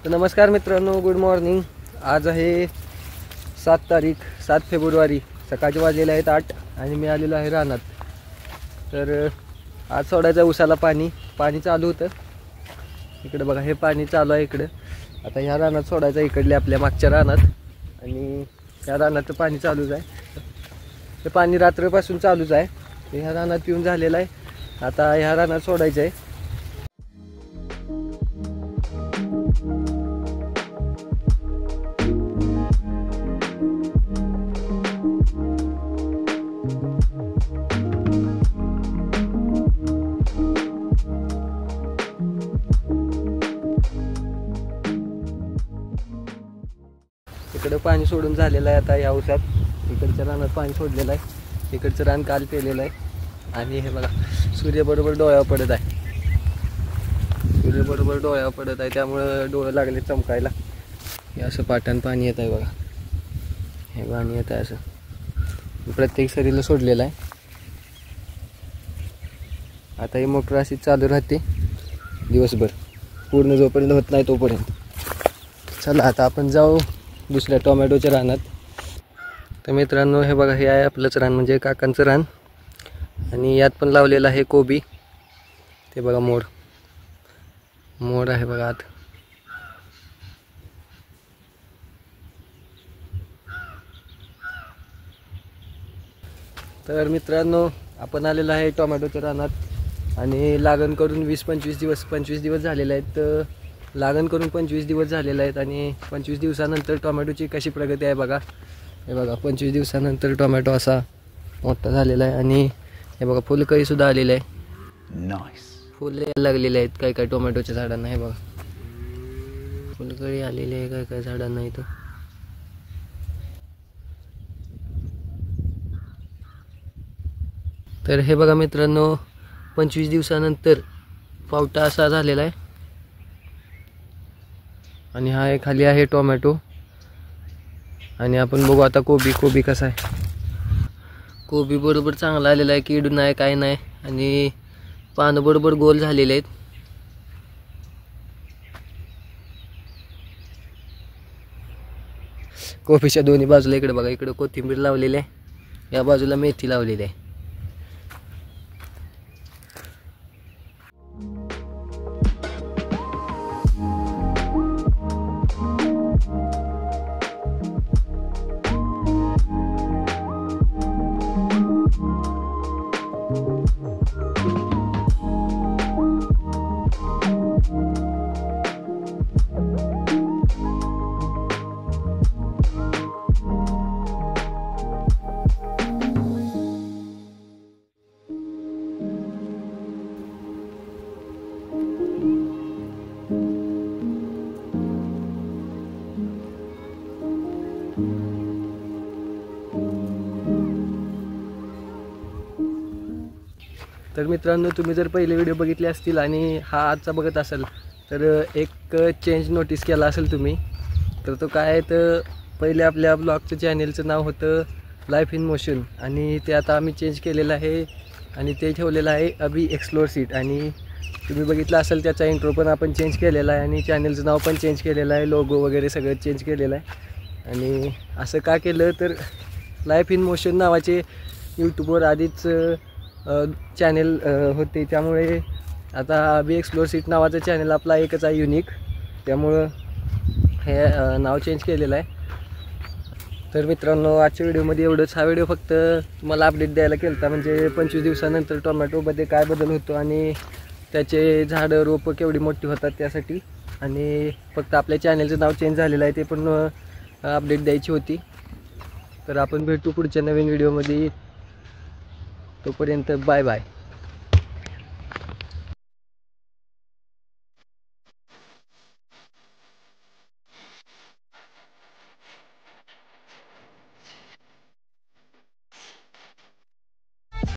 तर नमस्कार मित्रांनो, गुड मॉर्निंग। आज आहे 7 फेब्रुवारी। सकाळचे वाजलेले आहेत 8 आणि मी आलेलो आहे रानात। तर आज सोडायचं उसाला पाणी चालू होतं। इकडे बघा, हे पाणी चालू आहे इकडे। आता ह्या रानात सोडायचं, इकडल्या आपल्या मागच्या रानात, आणि ह्या रानात पाणी चालूच आहे। ते पाणी रात्रपासून चालूच आहे। ह्या रानात पिऊन झालेलं आहे। आता ह्या रानात सोडायचं आहे। इकडे पाणी सोडून झालेलं आहे। आता या उसात इकडच्या रानात पाणी सोडलेलं आहे। इकडचं रान काल पेलेलं आहे आणि हे बघा, सूर्य बरोबर डोळ्यावर पडत आहे। त्यामुळे डोळे लागले चमकायला। हे असं पाटान पाणी येत आहे बघा, हे पाणी येत आहे असं प्रत्येक सरीला सोडलेलं आहे। आता ही मोटर अशी चालू राहते दिवसभर, पूर्ण जोपर्यंत होत नाही तोपर्यंत। चला आता आपण जाऊ दुसऱ्या टोमॅटोच्या रानात। तर मित्रांनो, हे बघा, हे आहे आपलंच रान, म्हणजे काकांचं रान, आणि यात पण लावलेलं आहे कोबी। ते बघा, मोड आहे बघा आत। तर मित्रांनो, आपण आलेलो आहे टोमॅटोच्या रानात, आणि लागण करून 20-25 दिवस झालेले आहेत। तर लागण करून 25 दिवस झालेले आहेत, आणि 25 दिवसानंतर टोमॅटोची कशी प्रगती आहे बघा। हे बघा, 25 दिवसानंतर टोमॅटो असा मोठा झालेला आहे, आणि हे बघा, फुलकळी सुद्धा आलेली आहे। नाईस, फुले यायला लागलेले आहेत काही काही टोमॅटोच्या झाडांना। हे बघा, फुलकळी आलेली आहे काही काही झाडांना इथं। तर हे बघा मित्रांनो, 25 दिवसानंतर पावटा असा झालेला आहे, आणि हा एक खाली आहे टोमॅटो। आणि आपण बघू आता कोबी कसा आहे। कोबी बरोबर चांगला आलेला आहे, कीड नाही काय नाही, आणि पानं बरोबर गोल झालेले आहेत। कोबीच्या दोन्ही बाजूला इकडे बघा, इकडे कोथिंबीर लावलेली आहे, या बाजूला मेथी लावलेली आहे। तर मित्रांनो, तुम्ही जर पहिले व्हिडिओ बघितले असतील आणि हा आजचा बघत असाल, तर एक चेंज नोटीस केला असेल तुम्ही। तर तो काय आहे, तर पहिले आपल्या ब्लॉगचं चॅनेलचं नाव होतं लाईफ इन मोशन, आणि ते आता आम्ही चेंज केलेलं आहे, आणि ते ठेवलेलं आहे अभी एक्सप्लोर सीट। आणि तुम्ही बघितलं असेल, त्याचा इंट्रो पण आपण चेंज केलेला आहे, आणि चॅनेलचं नाव पण चेंज केलेलं आहे, लोगो वगैरे सगळं चेंज केलेलं आहे। आणि असं का केलं, तर लाईफ इन मोशन नावाचे यूट्यूबवर आधीच चॅनेल होते, त्यामुळे आता अभी एक्सप्लोर सीट नावाचं चॅनल आपला एकच आहे, युनिक, त्यामुळं हे नाव चेंज केलेलं आहे। तर मित्रांनो, आजच्या व्हिडिओमध्ये एवढंच। हा व्हिडिओ फक्त तुम्हाला अपडेट द्यायला केला होता, म्हणजे 25 दिवसानंतर टोमॅटोमध्ये काय बदल होतो, आणि त्याचे झाडं रोपं केवढी मोठी होतात त्यासाठी। आणि फक्त आपल्या चॅनलचं नाव चेंज झालेलं आहे, ते पण अपडेट द्यायची होती। तर आपण भेटू पुढच्या नवीन व्हिडिओमध्ये, तोपर्यंत बाय बाय।